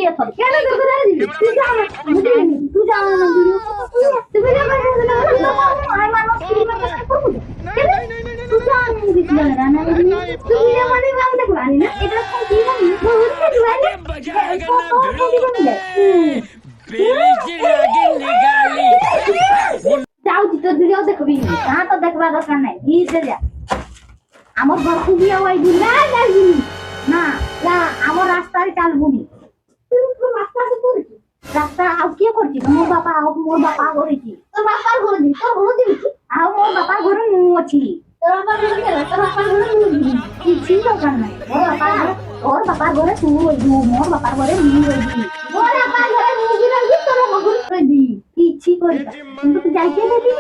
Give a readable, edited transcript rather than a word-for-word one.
দিয়ে তোর কেন করে দিবি তুই যা না তুই যা না ভিডিও তুই ভিডিও করে না আমি মানুষ কি মানে করব কেন তুই যা না দিবি না না তুই ভিডিও মানে নাম দেখো আনি না এটা কোন কি মানে বলতে দিবি না बेली लगी निकाली যাও তোর ভিডিও দেখবি না তো দেখবা দরকার নাই ভিজে যা আমার ঘর খুবই আওয়াইবি না যাইবি না না আমার রাস্তায় চালবুনি তুই রাস্তা আছে তোর রাস্তা আউ কি করছিস মোর বাপা করেছি তোর বাপার ঘরে দিবি তোর ঘরে দিবি আউ মোর বাপার ঘরে মু আছি তোর বাপার ঘরে কেন তোর বাপার ঘরে মু দিবি কিছু দরকার নাই ওর বাপার ঘরে তুই হইবি মোর বাপার ঘরে মু হইবি মোর বাপার ঘরে মু দিবি তোর ঘরে দি কিছু করি কিন্তু তুই যাইতে দিবি